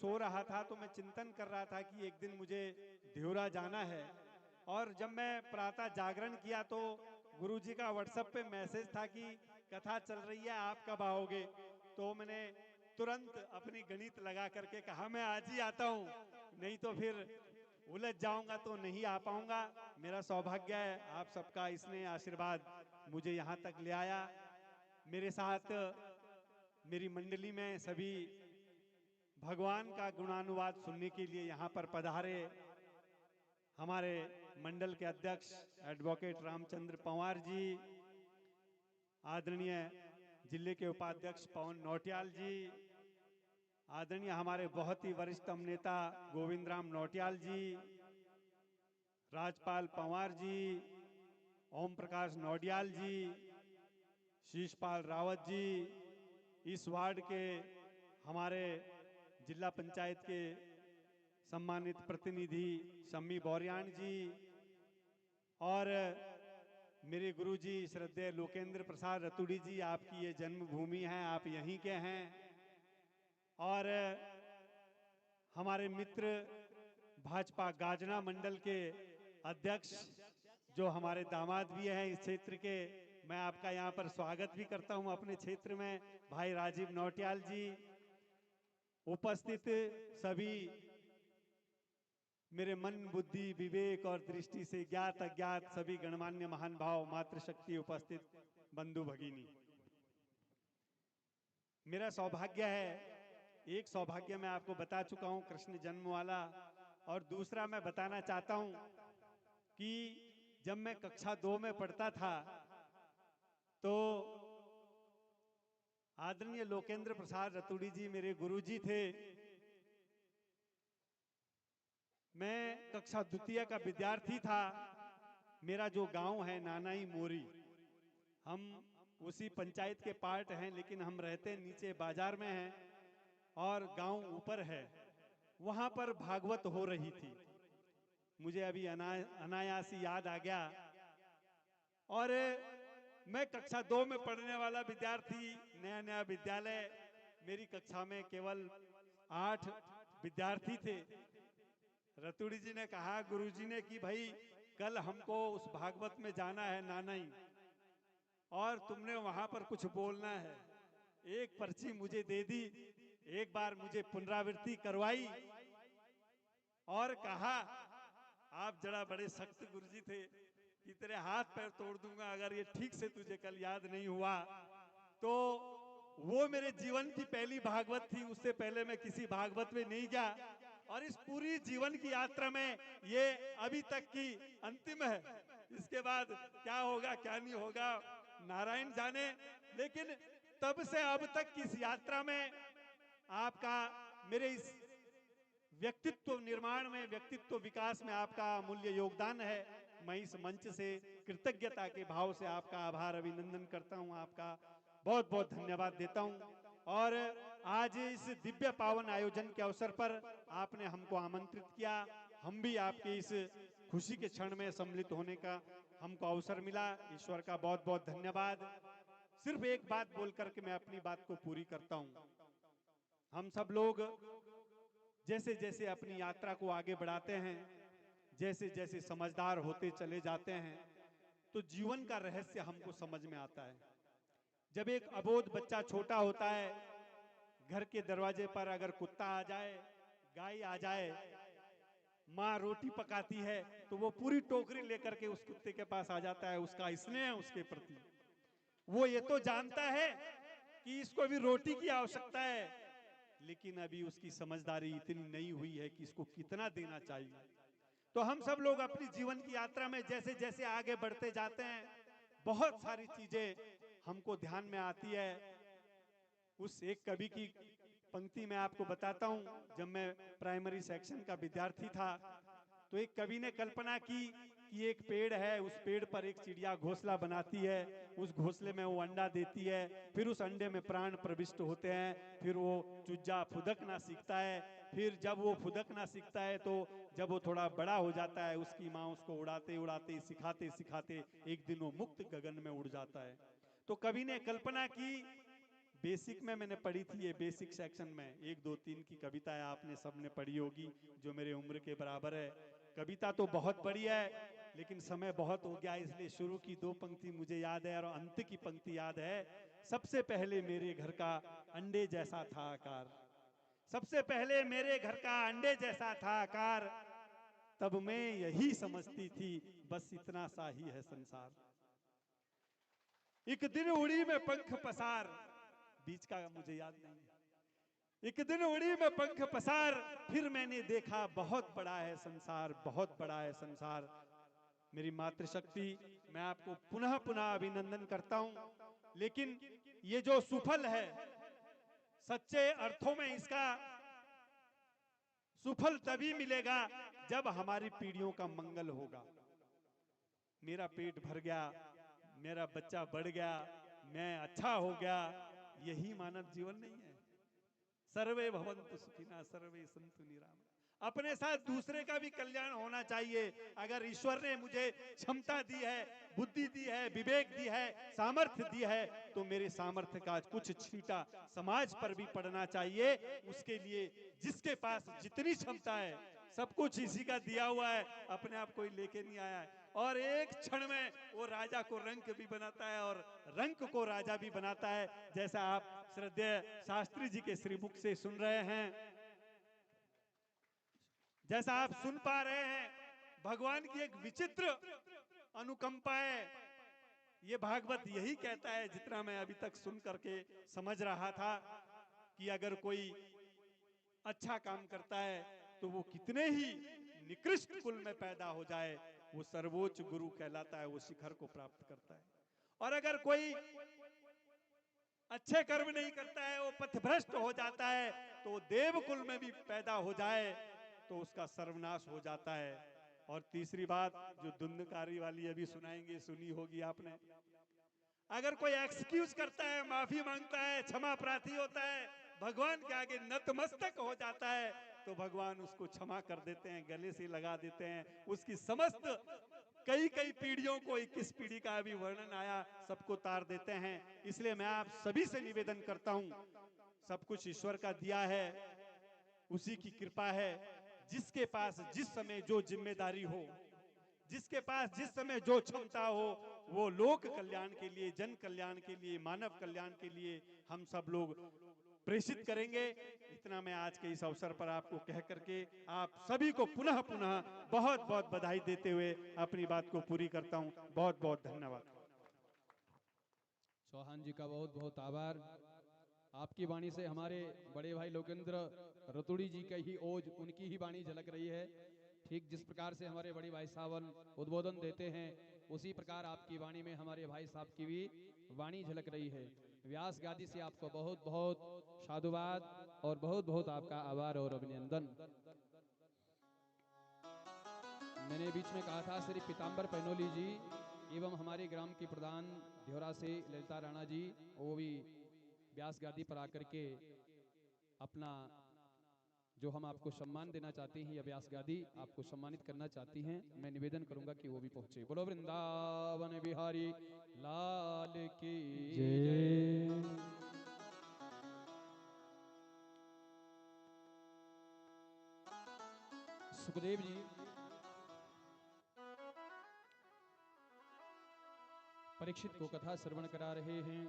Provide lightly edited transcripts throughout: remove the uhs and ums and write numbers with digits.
सो रहा था तो मैं चिंतन कर रहा था कि एक दिन मुझे देवरा जाना है। और जब मैं प्रातः जागरण किया तो गुरुजी का व्हाट्सएप पे मैसेज था कि कथा चल रही है, आप कब आओगे। तो मैंने तुरंत अपनी गणित लगा करके कहा मैं आज ही आता हूँ, नहीं तो फिर उलझ जाऊंगा तो नहीं आ पाऊंगा। मेरा सौभाग्य है, आप सबका इसने आशीर्वाद मुझे यहाँ तक ले आया। मेरे साथ मेरी मंडली में सभी भगवान का गुणानुवाद सुनने के लिए यहाँ पर पधारे हमारे मंडल के अध्यक्ष एडवोकेट रामचंद्र पंवार जी, आदरणीय जिले के उपाध्यक्ष पवन नौटियाल जी, आदरणीय हमारे बहुत ही वरिष्ठतम नेता गोविंद राम नौटियाल जी, राजपाल पंवार जी, ओम प्रकाश नौटियाल जी, शीशपाल रावत जी, इस वार्ड के हमारे जिला पंचायत के सम्मानित प्रतिनिधि शम्मी बौरियान जी, और मेरे गुरुजी श्रद्धेय लोकेंद्र प्रसाद रतुड़ी जी, आपकी ये जन्मभूमि है, आप यहीं के हैं। और हमारे मित्र भाजपा गाजना मंडल के अध्यक्ष जो हमारे दामाद भी हैं इस क्षेत्र के, मैं आपका यहाँ पर स्वागत भी करता हूँ अपने क्षेत्र में, भाई राजीव नौटियाल जी, उपस्थित सभी मेरे मन बुद्धि विवेक और दृष्टि से ज्ञात अज्ञात सभी गणमान्य महान भाव मातृशक्ति उपस्थित बंधु भगिनी, मेरा सौभाग्य है, एक सौभाग्य मैं आपको बता चुका हूं कृष्ण जन्म वाला, और दूसरा मैं बताना चाहता हूं कि जब मैं कक्षा 2 में पढ़ता था तो आदरणीय लोकेंद्र प्रसाद रतुड़ी जी मेरे गुरुजी थे। मैं कक्षा द्वितीय का विद्यार्थी था। मेरा जो गांव है नानाई मोरी, हम उसी पंचायत के पार्ट हैं, लेकिन हम रहते नीचे बाजार में हैं और गांव ऊपर है। वहां पर भागवत हो रही थी, मुझे अभी अनायासी याद आ गया। और मैं कक्षा 2 में पढ़ने वाला विद्यार्थी, नया नया विद्यालय, मेरी कक्षा में केवल 8 विद्यार्थी थे। रतुड़ी जी ने कहा गुरुजी ने कि भाई कल हमको उस भागवत में जाना है नानाई, और तुमने वहां पर कुछ बोलना है। एक पर्ची मुझे दे दी, एक बार मुझे पुनरावृत्ति करवाई और कहा आप जरा बड़े सख्त गुरुजी थे कि तेरे हाथ पैर तोड़ दूंगा अगर ये ठीक से तुझे कल याद नहीं हुआ। तो वो मेरे जीवन की पहली भागवत थी, उससे पहले मैं किसी भागवत में नहीं गया, और इस पूरी जीवन की यात्रा में ये अभी तक की अंतिम है। इसके बाद क्या होगा क्या नहीं होगा नारायण जाने, लेकिन तब से अब तक की इस यात्रा में आपका, मेरे इस व्यक्तित्व निर्माण में, व्यक्तित्व विकास में आपका अमूल्य योगदान है। मैं इस मंच से कृतज्ञता के भाव से आपका आभार अभिनंदन करता हूं, आपका बहुत बहुत धन्यवाद देता हूं। और आज इस दिव्य पावन आयोजन के अवसर पर आपने हमको आमंत्रित किया, हम भी आपके इस खुशी के क्षण में सम्मिलित होने का हमको अवसर मिला, ईश्वर का बहुत बहुत धन्यवाद। सिर्फ एक बात बोल करके मैं अपनी बात को पूरी करता हूं। हम सब लोग जैसे जैसे अपनी यात्रा को आगे बढ़ाते हैं, जैसे जैसे समझदार होते चले जाते हैं, तो जीवन का रहस्य हमको समझ में आता है। जब एक अबोध बच्चा छोटा होता है, घर के दरवाजे पर अगर कुत्ता आ जाए, गाय आ जाए, माँ रोटी पकाती है तो वो पूरी टोकरी लेकर के उस कुत्ते के पास आ जाता है, उसका स्नेह उसके प्रति। वो ये तो जानता है कि इसको भी रोटी की आवश्यकता है, लेकिन अभी उसकी समझदारी इतनी नहीं हुई है कि इसको कितना देना चाहिए। तो हम सब लोग अपनी जीवन की यात्रा में जैसे जैसे आगे बढ़ते जाते हैं, बहुत सारी चीजें हमको ध्यान में आती है। उस एक कवि की पंक्ति में आपको बताता हूं। जब मैं प्राइमरी सेक्शन का विद्यार्थी था तो एक कवि ने कल्पना की कि एक पेड़ है, उस पेड़ पर एक चिड़िया घोंसला बनाती है, उस घोंसले में वो अंडा देती है, फिर उस अंडे में प्राण प्रविष्ट होते हैं, फिर वो चूजा फुदकना सीखता है, फिर जब वो फुदकना सीखता है तो जब वो थोड़ा बड़ा हो जाता है, उसकी माँ उसको उड़ाते उड़ाते सिखाते सिखाते एक दिन वो मुक्त गगन में उड़ जाता है। तो कवि ने कल्पना की बेसिक में मैंने पढ़ी थी, ये बेसिक सेक्शन में 1 2 3 की कविताएं आपने सबने पढ़ी होगी जो मेरे उम्र के बराबर है। कविता तो बहुत बढ़िया है लेकिन समय बहुत हो गया, इसलिए शुरू की 2 पंक्ति मुझे याद है और अंत की पंक्ति याद है। सबसे पहले मेरे घर का अंडे जैसा था आकार, सबसे पहले मेरे घर का अंडे जैसा था आकार, तब मैं यही समझती थी बस इतना सा ही है संसार। एक दिन उड़ी में पंख पसार, बीच का मुझे याद नहीं है। एक दिन उड़ी में पंख पसार, फिर मैंने देखा बहुत बड़ा है संसार, बहुत बड़ा है संसार। मेरी मातृशक्ति, मैं आपको पुनः पुनः अभिनंदन करता हूं, लेकिन ये जो सुफल है सच्चे अर्थों में इसका सुफल तभी मिलेगा जब हमारी पीढ़ियों का मंगल होगा। मेरा पेट भर गया, मेरा बच्चा बढ़ गया, मैं अच्छा हो गया, यही मानव जीवन नहीं है। सर्वे भवन्तु सुखिनः सर्वे सन्तु निरामया। अपने साथ दूसरे का भी कल्याण होना चाहिए। अगर ईश्वर ने मुझे क्षमता दी है, बुद्धि दी है, विवेक दी है, सामर्थ्य दी है, तो मेरे सामर्थ्य का कुछ छींटा समाज पर भी पड़ना चाहिए। उसके लिए जिसके पास जितनी क्षमता है, सब कुछ इसी का दिया हुआ है, अपने आप कोई लेके नहीं आया है। और एक क्षण में वो राजा को रंक भी बनाता है और रंक को राजा भी बनाता है। जैसा आप श्रद्धेय शास्त्री जी के श्रीमुख से सुन रहे हैं, जैसा आप सुन पा रहे हैं, भगवान की एक विचित्र अनुकंपा है। ये भागवत यही कहता है, जितना मैं अभी तक सुन करके समझ रहा था, कि अगर कोई अच्छा काम करता है तो वो कितने ही निकृष्ट कुल में पैदा हो जाए, वो सर्वोच्च गुरु कहलाता है, वो शिखर को प्राप्त करता है। और अगर कोई अच्छे कर्म नहीं करता है, वो पथभ्रष्ट हो जाता है, तो वो देव कुल में भी पैदा हो जाए तो उसका सर्वनाश हो जाता है। और तीसरी बात जो धुंधकारी वाली अभी सुनाएंगे, सुनी होगी आपने, अगर कोई एक्सक्यूज करता है, माफी मांगता है, क्षमा प्रार्थी होता है, भगवान के आगे नतमस्तक हो जाता है, तो भगवान उसको क्षमा कर देते हैं, गले से लगा देते हैं। उसकी समस्त कई कई पीढ़ियों को, 21 पीढ़ी का अभी वर्णन आया, सबको तार देते हैं। इसलिए मैं आप सभी से निवेदन करता हूं, सब कुछ ईश्वर का दिया है, उसी की कृपा है। जिसके पास जिस समय जो जिम्मेदारी हो, जिसके पास जिस समय जो क्षमता हो, वो लोक कल्याण के लिए, जन कल्याण के लिए, मानव कल्याण के लिए हम सब लोग प्रेषित करेंगे। इतना मैं आज के इस अवसर पर आपको कह करके आप सभी को पुनः पुनः बहुत बहुत बधाई देते हुए अपनी बात को पूरी करता हूं। बहुत बहुत धन्यवाद। चौहान जी का बहुत बहुत आभार। आपकी वाणी से हमारे बड़े भाई लोकेंद्र रतुड़ी जी का ही ओज, उनकी ही वाणी झलक रही है। ठीक जिस प्रकार से हमारे बड़े भाई साहब उद्बोधन देते हैं, उसी प्रकार आपकी वाणी में हमारे भाई साहब की भी वाणी झलक रही है। व्यास गादी से आपको बहुत बहुत साधुवाद और बहुत बहुत आपका आभार और अभिनंदन। मैंने बीच में कहा था श्री पीताम्बर पैनोली जी एवं हमारे ग्राम के प्रधान ध्योरा से ललिता राणा जी, वो भी व्यास गादी पर आकर के अपना जो हम आपको सम्मान देना चाहते हैं, या व्यास गादी आपको सम्मानित करना चाहती हैं, मैं निवेदन करूंगा कि वो भी पहुंचे। बोलो वृंदावन बिहारी लाल की जय। सुखदेव जी परीक्षित को कथा श्रवण करा रहे हैं।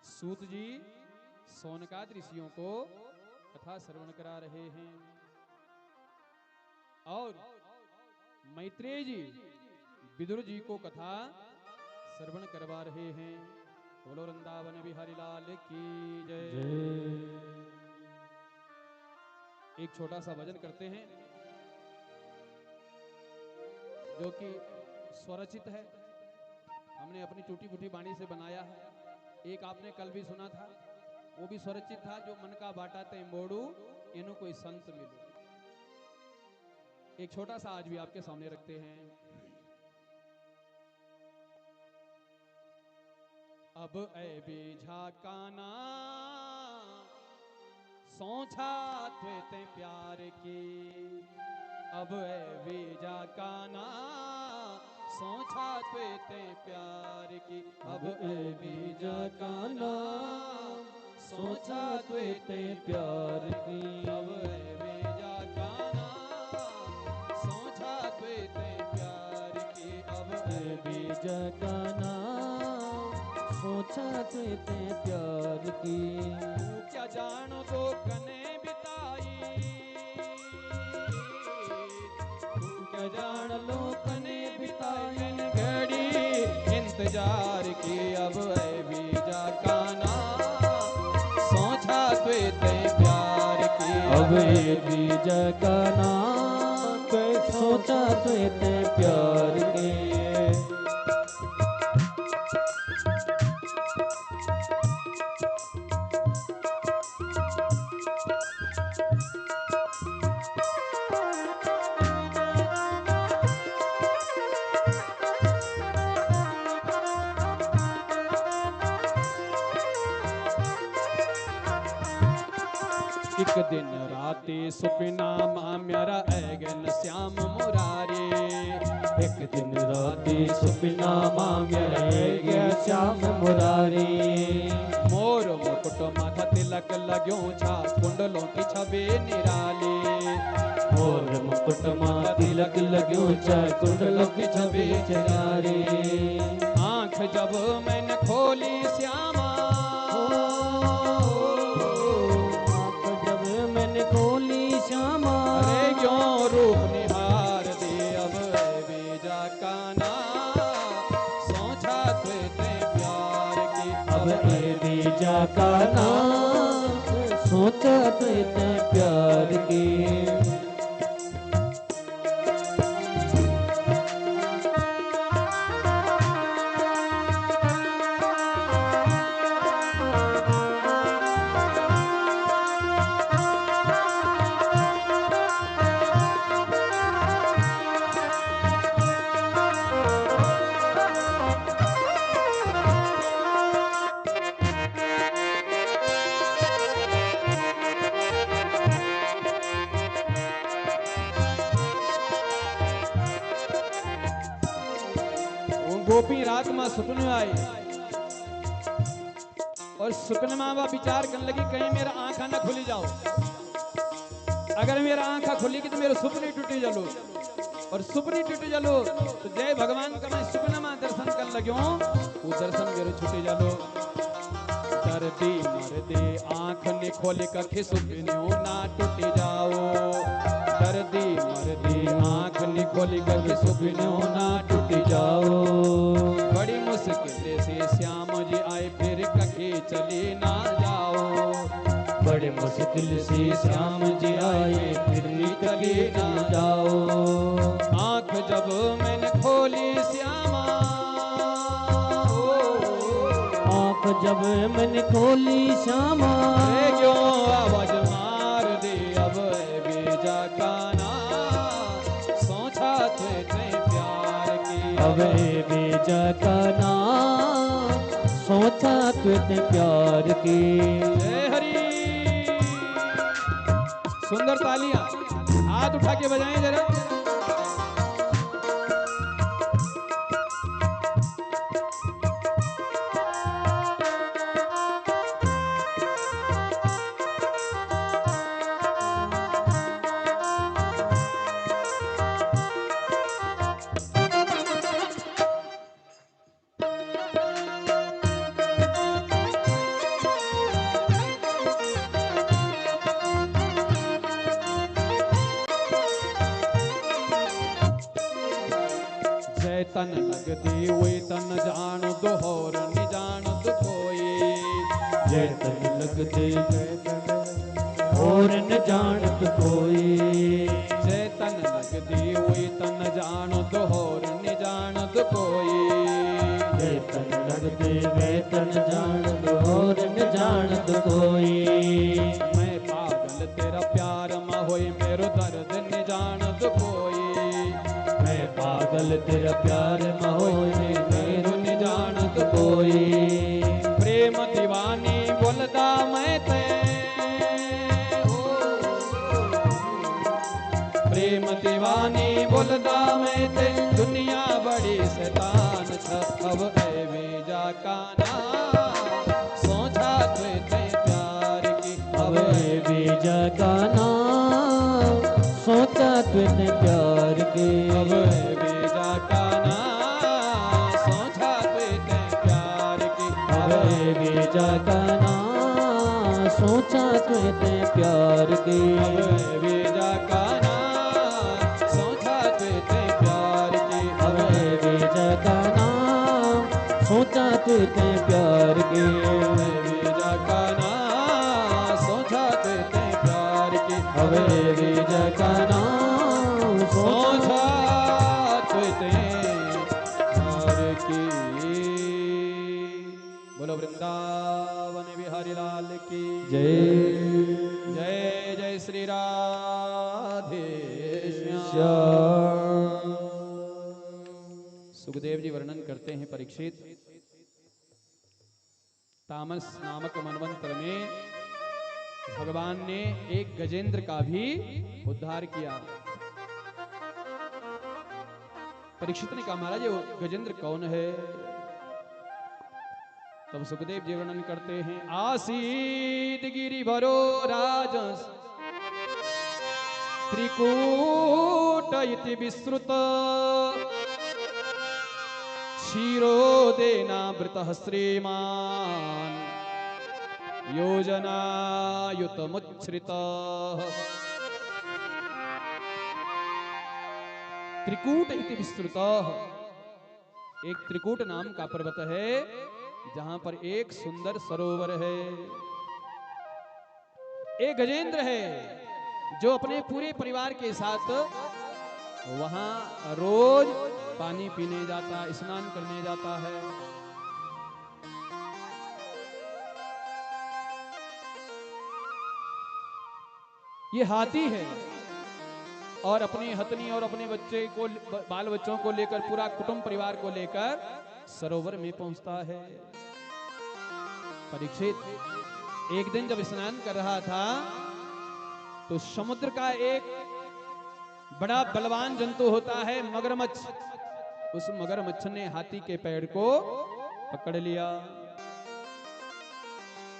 सूत जी सोनकाद ऋषियों को कथा श्रवण करा रहे हैं और मैत्रेय जी विदुर जी को कथा श्रवण करवा रहे हैं। बोलो वृंदावन बिहारी लाल की जय। एक छोटा सा भजन करते हैं जो कि स्वरचित है, हमने अपनी टूटी फूटी वाणी से बनाया है। एक आपने कल भी सुना था, वो भी स्वरचित था, जो मन का बाटा ते मोड़ू इन्हों कोई संत मिलो। एक छोटा सा आज भी आपके सामने रखते हैं। अब ऐ बीझा काना सोचा ते प्यार की, अब ऐ बीझा काना सोचा त्वे ते प्यार की अब ए बीजा का नाम सोचा त्वे ते प्यार की अब ए बीजा का नाम सोचा त्वे ते प्यार की अब ए बीजा का नाम सोचा त्वे ते प्यार की तू क्या जानो तो कने बिताई तू क्या जान लो कने बिताई घड़ी इंतजार की अब है बीजा का नाम सोचा त्वे ते प्यार की अब ए बीजा का नाम सोचा त्वे ते प्यार की एक दिन राती सुपना मां मेरा ऐगन श्याम मुरारी एक दिन राती सुपना मां मेरे गया श्याम मुरारी मोर मुकुट माथा तिलक लाग्यो छा कुंडलों की छवि निराली मोर मुकुट मां तिलक लाग्यो छा कुंडलों की छवि निराली आंख जब मैंने खोली श्यामा खोली श्यामा अरे क्यों रूप निहार दे अब है बीजा का नाम सोचा त्वे ते प्यार की अब ए बीजा का नाम सोचा त्वे ते प्यार की गोपी रात में सुपने आई और सुपने में वह विचार करने लगी कहीं मेरा आंखा न खुली जाओ अगर मेरा आंखा खुलेगी तो मेरे सुपने टूटे जलो और सुपने टूटे जलो तो जय भगवान का मैं सुपने में दर्शन कर लग्यो वो दर्शन मेरे छूटे जलो दर्दी मर्दे आंख ने खोले कखे सुपने ना टूटे जाओ दर्दी मर्दे आंख ने खोले कखे सुपने ना टूटे जाओ बड़ी मुश्किल से श्याम जी आए फिर कखे चले ना जाओ बड़े मुश्किल से श्याम जी आए फिर निकले ना जाओ आंख जब मैंने खोली श्यामा आंख जब मैंने खोली श्यामा क्यों आवाज मार दे अब है बीजा का नाम सोचा त्वे ते प्यार की अब ए बीजा का नाम सोचा त्वे ते प्यार की जय हरि सुंदर तालियां हाथ उठा के बजाएं जरा तन लग दी हुई तन जान दो और नि जान दो कोई जय तन लग दे और न जानत कोई जय तन लग दी हुई तन जान दो और नि जान दो कोई जय तन लग दे वे तन जानत और न जानत कोई मैं पागल तेरा प्यार में होई मेरो दर्द नि जान दो कोई मैं पागल तेरा प्यार में होए मेरो न जानत कोई प्रेम दीवानी बोलदा मैं ते प्रेम दीवानी बोलदा मैं ते दुनिया बड़ी तुते प्यार के अब बीजा का नाम सोचा तुते प्यार की अब बीजा का नाम सोचा तुते प्यार के अब बीजा का नाम सोचा तुते प्यार की अब बीजा का नाम सोचा तुते प्यार के बीजा का नाम सोचा तुते प्यार की अब बीजा का नाम सोचा सोचा तुते प्यार की। बोलो वृंदावन बिहारी लाल की जय जय जय श्री राधे श्याम। श्याम। सुखदेव जी वर्णन करते हैं, परीक्षित, तामस नामक मनवंतर में भगवान ने एक गजेंद्र का भी उद्धार किया। परीक्षित ने कहा, महाराज ये गजेंद्र कौन है? तब सुखदेव जी वर्णन करते हैं, आसीद गिरि भरो राजस त्रिकूट इति विश्रुत क्षीरोदेनावृतः श्रीमान् योजनायुतमुच्छ्रितः। त्रिकूट इति विस्तृतः, एक त्रिकूट नाम का पर्वत है जहां पर एक सुंदर सरोवर है। एक गजेंद्र है जो अपने पूरे परिवार के साथ वहां रोज पानी पीने जाता, स्नान करने जाता है। ये हाथी है और अपनी हथनी और अपने बच्चे को, बाल बच्चों को लेकर, पूरा कुटुंब परिवार को लेकर सरोवर में पहुंचता है। परीक्षित, एक दिन जब स्नान कर रहा था तो समुद्र का एक बड़ा बलवान जंतु होता है मगरमच्छ, उस मगरमच्छ ने हाथी के पैर को पकड़ लिया।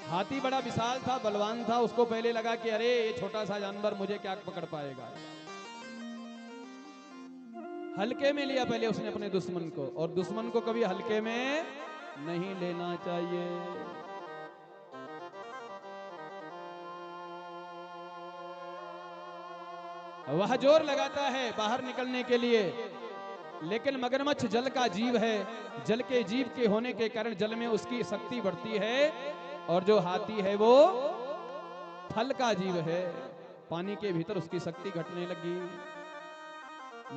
हाथी बड़ा विशाल था, बलवान था, उसको पहले लगा कि अरे ये छोटा सा जानवर मुझे क्या पकड़ पाएगा। हल्के में लिया पहले उसने अपने दुश्मन को, और दुश्मन को कभी हल्के में नहीं लेना चाहिए। वह जोर लगाता है बाहर निकलने के लिए, लेकिन मगरमच्छ जल का जीव है, जल के जीव के होने के कारण जल में उसकी शक्ति बढ़ती है, और जो हाथी है वो थल का जीव है, पानी के भीतर उसकी शक्ति घटने लगी।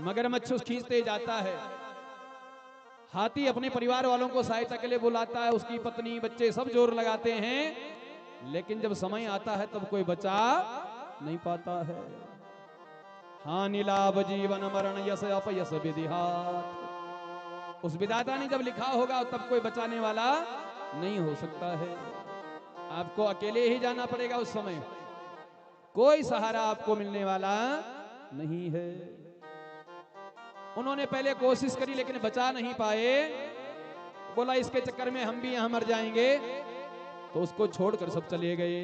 मगरमच्छ खींचते जाता है, हाथी अपने परिवार वालों को सहायता के लिए बुलाता है, उसकी पत्नी बच्चे सब जोर लगाते हैं, लेकिन जब समय आता है तब कोई बचा नहीं पाता है। हानि लाभ जीवन मरण यश अपयश विधिहात, उस विधाता ने जब लिखा होगा तब कोई बचाने वाला नहीं हो सकता है। आपको अकेले ही जाना पड़ेगा, उस समय कोई सहारा आपको मिलने वाला नहीं है। उन्होंने पहले कोशिश करी लेकिन बचा नहीं पाए, बोला इसके चक्कर में हम भी यहां मर जाएंगे, तो उसको छोड़कर सब चले गए।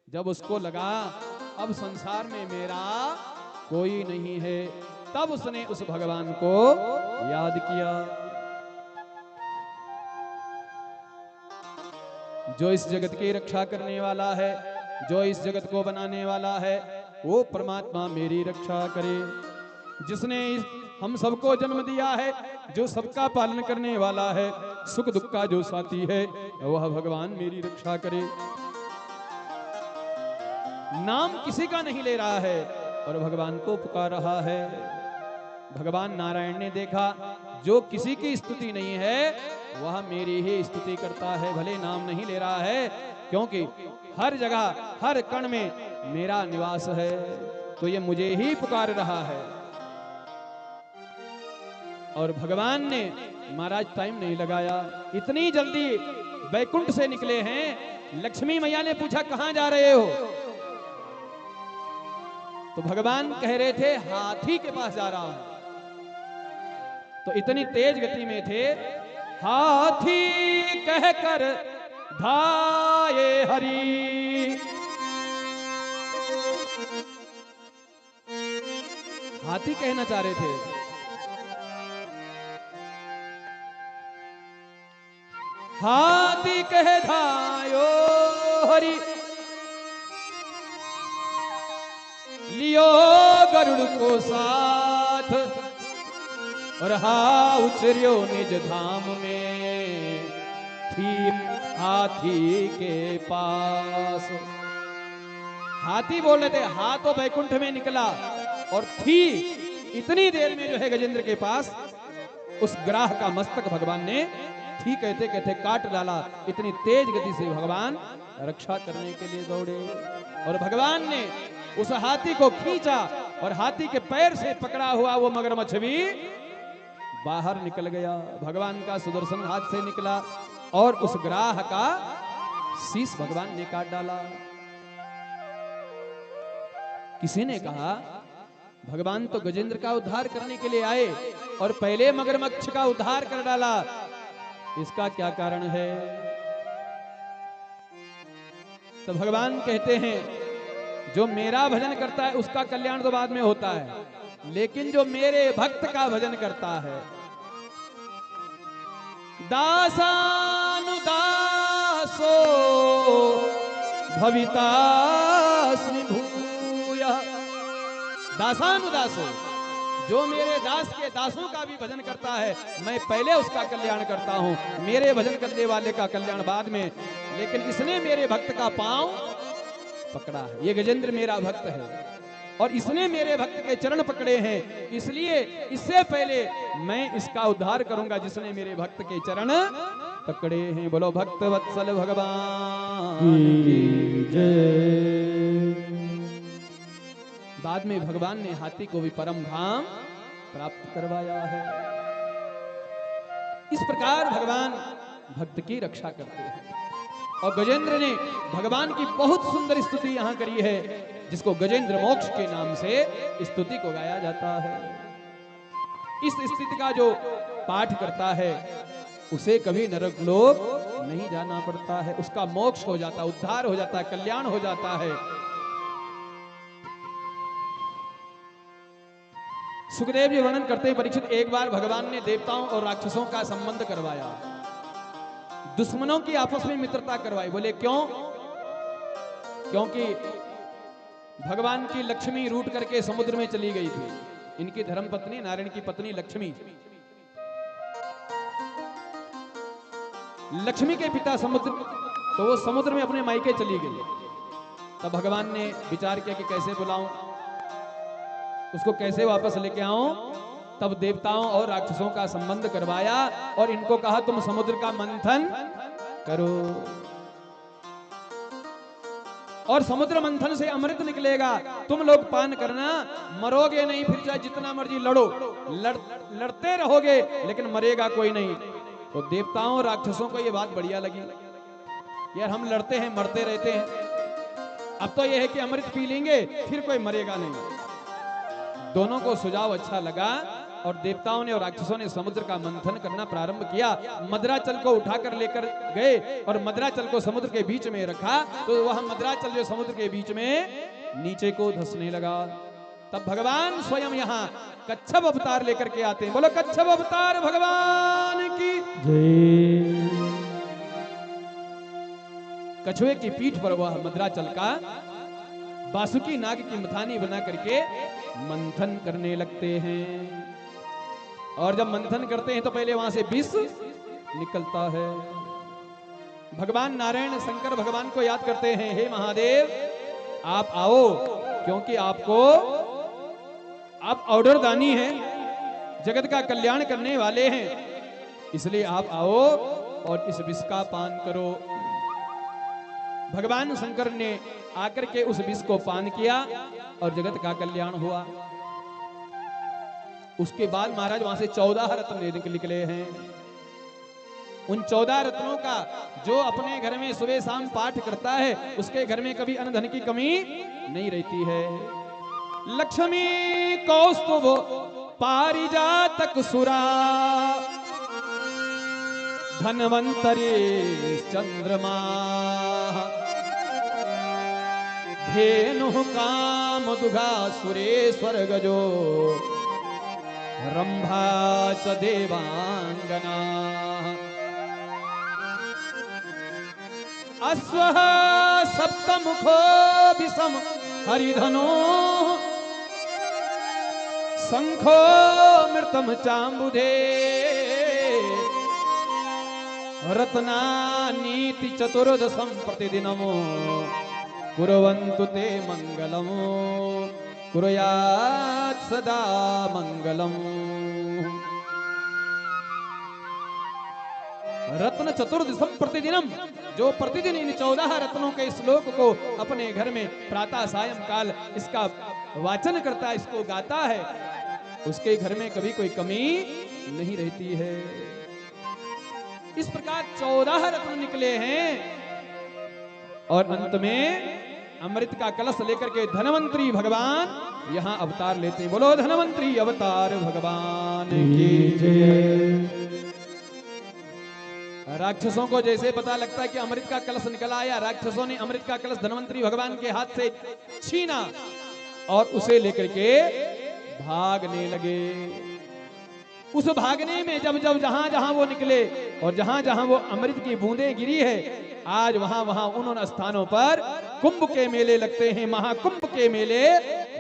जब उसको लगा अब संसार में मेरा कोई नहीं है, तब उसने उस भगवान को याद किया जो इस जगत की रक्षा करने वाला है, जो इस जगत को बनाने वाला है, वो परमात्मा मेरी रक्षा करे। जिसने हम सबको जन्म दिया है, जो सबका पालन करने वाला है, सुख दुख का जो साथी है, वह भगवान मेरी रक्षा करे। नाम किसी का नहीं ले रहा है और भगवान को पुकार रहा है। भगवान नारायण ने देखा जो किसी की स्तुति नहीं है वह मेरी ही स्तुति करता है, भले नाम नहीं ले रहा है, क्योंकि हर जगह हर कण में मेरा निवास है, तो ये मुझे ही पुकार रहा है। और भगवान ने महाराज टाइम नहीं लगाया, इतनी जल्दी बैकुंठ से निकले हैं। लक्ष्मी मैया ने पूछा कहां जा रहे हो, तो भगवान कह रहे थे हाथी के पास जा रहा हूं। तो इतनी तेज गति में थे, हाथी कहकर धाये हरि, हाथी कहना चाह रहे थे। हाथी कह धायो हरि लियो गरुड़ को साथ और हा उचरियो निज धाम में थी हाथी के पास। हाथी बोल रहे थे, हा तो बैकुंठ में निकला और थी इतनी देर में जो है गजेंद्र के पास उस ग्राह का मस्तक भगवान ने थी कहते कहते काट डाला। इतनी तेज गति से भगवान रक्षा करने के लिए दौड़े और भगवान ने उस हाथी को खींचा और हाथी के पैर से पकड़ा हुआ वो मगरमच्छ भी बाहर निकल गया। भगवान का सुदर्शन हाथ से निकला और उस ग्राह का शीश भगवान ने काट डाला। किसी ने कहा भगवान तो गजेंद्र का उद्धार करने के लिए आए और पहले मगरमच्छ का उद्धार कर डाला, इसका क्या कारण है? तो भगवान कहते हैं जो मेरा भजन करता है उसका कल्याण तो बाद में होता है, लेकिन जो मेरे भक्त का भजन करता है दासानुदासो भवितास्मि भूयः। दासानुदासो, जो मेरे दास के दासों का भी भजन करता है मैं पहले उसका कल्याण करता हूं, मेरे भजन करने वाले का कल्याण बाद में। लेकिन इसने मेरे भक्त का पांव पकड़ा है, ये गजेंद्र मेरा भक्त है और इसने मेरे भक्त के चरण पकड़े हैं, इसलिए इससे पहले मैं इसका उद्धार करूंगा जिसने मेरे भक्त के चरण पकड़े हैं। बोलो भक्त वत्सल भगवान की जय। बाद में भगवान ने हाथी को भी परम धाम प्राप्त करवाया है। इस प्रकार भगवान भक्त की रक्षा करते हैं और गजेंद्र ने भगवान की बहुत सुंदर स्तुति यहां करी है, जिसको गजेंद्र मोक्ष के नाम से स्तुति को गाया जाता है। इस स्तुति का जो पाठ करता है उसे कभी नरक लोक नहीं जाना पड़ता है, उसका मोक्ष हो जाता, उद्धार हो जाता है, कल्याण हो जाता है। सुखदेव जी वर्णन करते हैं, परीक्षित एक बार भगवान ने देवताओं और राक्षसों का संबंध करवाया, दुश्मनों की आपस में मित्रता करवाई। बोले क्यों? क्योंकि भगवान की लक्ष्मी रूट करके समुद्र में चली गई थी। इनकी धर्मपत्नी नारायण की पत्नी लक्ष्मी, लक्ष्मी के पिता समुद्र, तो वो समुद्र में अपने मायके चली गई। तब भगवान ने विचार किया कि कैसे बुलाऊं, उसको कैसे वापस लेके आऊं। तब देवताओं और राक्षसों का संबंध करवाया और इनको कहा तुम समुद्र का मंथन करो और समुद्र मंथन से अमृत निकलेगा, तुम लोग पान करना, मरोगे नहीं, फिर चाहे जितना मर्जी लड़ो, लड़ते रहोगे लेकिन मरेगा कोई नहीं। तो देवताओं और राक्षसों को यह बात बढ़िया लगी, यार हम लड़ते हैं मरते रहते हैं, अब तो यह है कि अमृत पी लेंगे फिर कोई मरेगा नहीं। दोनों को सुझाव अच्छा लगा और देवताओं ने और राक्षसों ने समुद्र का मंथन करना प्रारंभ किया। मदराचल को उठाकर लेकर गए और मदराचल को समुद्र के बीच में रखा, तो वह मदराचल जो समुद्र के बीच में नीचे को धंसने लगा। तब भगवान स्वयं यहाँ कच्छप अवतार लेकर के आते हैं। बोलो कच्छप अवतार भगवान की जय। कछुए की पीठ पर वह मदराचल का बासुकी नाग की मथानी बना करके मंथन करने लगते हैं और जब मंथन करते हैं तो पहले वहां से विष निकलता है। भगवान नारायण शंकर भगवान को याद करते हैं, हे महादेव आप आओ, क्योंकि आपको आप ऑर्डर दानी हैं, जगत का कल्याण करने वाले हैं, इसलिए आप आओ और इस विष का पान करो। भगवान शंकर ने आकर के उस विष को पान किया और जगत का कल्याण हुआ। उसके बाद महाराज वहां से 14 रत्न निकले हैं। उन 14 रत्नों का जो अपने घर में सुबह शाम पाठ करता है उसके घर में कभी अन्न धन की कमी नहीं रहती है। लक्ष्मी कौस्तुभ पारिजातक सुरा धनवंतरी चंद्रमा धेनु काम दुघा सुरेश्वर गजो रंभा च देवांगना अश्व सप्तमुखो विषम हरिधनो शंखो मृतम चांबुधे रत्नानीति चतुर्दशम प्रतिदिनमो कुर्वन्तु ते मंगलम कुर्यात् सदा मंगलम। रत्न चतुर्दशम प्रतिदिनम, जो प्रतिदिन इन 14 रत्नों के श्लोक को अपने घर में प्रातः सायंकाल इसका वाचन करता है, इसको गाता है, उसके घर में कभी कोई कमी नहीं रहती है। इस प्रकार 14 रत्न निकले हैं और अंत में अमृत का कलश लेकर के धनवंतरी भगवान यहाँ अवतार लेते हैं। बोलो धनवंतरी अवतार भगवान की जय। राक्षसों को जैसे पता लगता है कि अमृत का कलश निकल आया, राक्षसों ने अमृत का कलश धनवंतरी भगवान के हाथ से छीना और उसे लेकर के भागने लगे। उस भागने में जब जब जहां जहां वो निकले और जहां जहां वो अमृत की बूंदें गिरी है, आज वहां वहां उन स्थानों पर कुंभ के मेले लगते हैं, महाकुंभ के मेले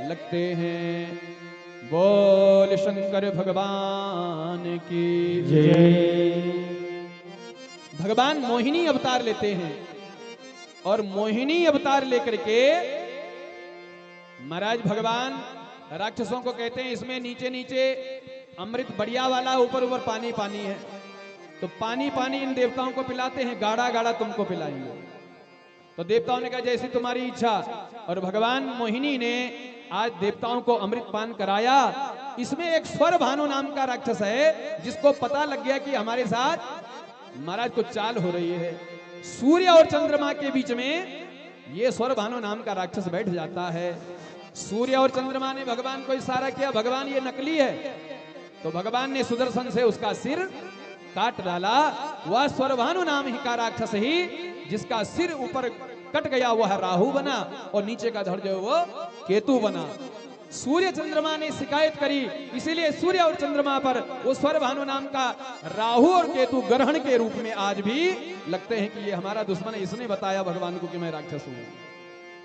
लगते हैं। बोल शंकर भगवान की जय। भगवान मोहिनी अवतार लेते हैं और मोहिनी अवतार लेकर के महाराज भगवान राक्षसों को कहते हैं इसमें नीचे नीचे अमृत बढ़िया वाला, ऊपर ऊपर पानी पानी है, तो पानी पानी इन देवताओं को पिलाते हैं, गाढ़ा गाढ़ा तुमको पिलाएंगे। तो देवताओं ने कहा जैसी तुम्हारी इच्छा। और भगवान मोहिनी ने आज देवताओं को अमृत पान कराया। इसमें एक स्वर भानु नाम का राक्षस है, जिसको पता लग गया कि हमारे साथ महाराज कुछ चाल हो रही है। सूर्य और चंद्रमा के बीच में ये स्वर भानु नाम का राक्षस बैठ जाता है। सूर्य और चंद्रमा ने भगवान को इशारा किया, भगवान ये नकली है, तो भगवान ने सुदर्शन से उसका सिर काट डाला। वह स्वरभानु नाम ही का राक्षस ही जिसका सिर ऊपर कट गया वह राहु बना और नीचे का धड़ जो वो केतु बना। सूर्य चंद्रमा ने शिकायत करी, इसीलिए सूर्य और चंद्रमा पर वो स्वरभानु नाम का राहु और केतु ग्रहण के रूप में आज भी लगते हैं कि ये हमारा दुश्मन है, इसने बताया भगवान को कि मैं राक्षस हूं।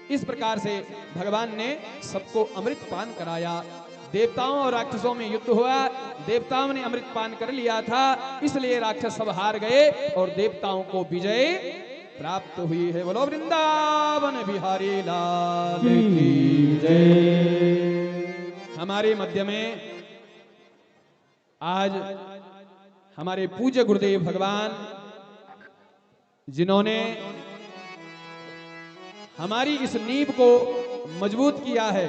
इस प्रकार से भगवान ने सबको अमृत पान कराया। देवताओं और राक्षसों में युद्ध हुआ, देवताओं ने अमृत पान कर लिया था, इसलिए राक्षस सब हार गए और देवताओं को विजय प्राप्त हुई है। बोलो वृंदावन बिहारी लाल की जय। हमारे मध्य में आज हमारे पूज्य गुरुदेव भगवान, जिन्होंने हमारी इस नींव को मजबूत किया है,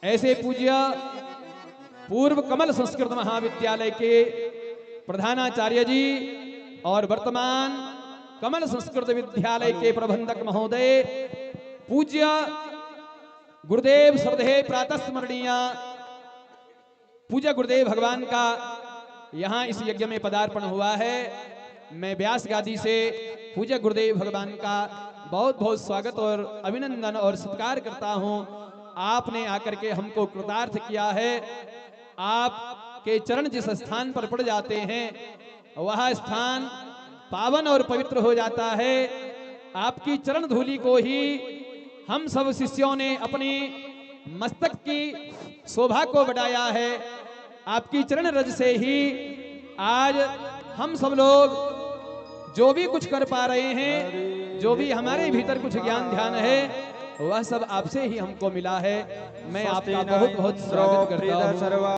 ऐसे पूज्य पूर्व कमल संस्कृत महाविद्यालय के प्रधानाचार्य जी और वर्तमान कमल संस्कृत विद्यालय के प्रबंधक महोदय पूज्य गुरुदेव श्रद्धेय प्रातः स्मरणीय पूज्य गुरुदेव भगवान का यहाँ इस यज्ञ में पदार्पण हुआ है। मैं व्यास गादी से पूज्य गुरुदेव भगवान का बहुत बहुत स्वागत और अभिनंदन और सत्कार करता हूँ। आपने आकर के हमको कृतार्थ किया है। आपके चरण जिस स्थान पर पड़ जाते हैं वह स्थान पावन और पवित्र हो जाता है। आपकी चरण धूलि को ही हम सब शिष्यों ने अपनी मस्तक की शोभा को बढ़ाया है। आपकी चरण रज से ही आज हम सब लोग जो भी कुछ कर पा रहे हैं, जो भी हमारे भीतर कुछ ज्ञान ध्यान है, वह सब आपसे ही हमको मिला है। मैं आपका बहुत बहुत स्वागत करता हूँ।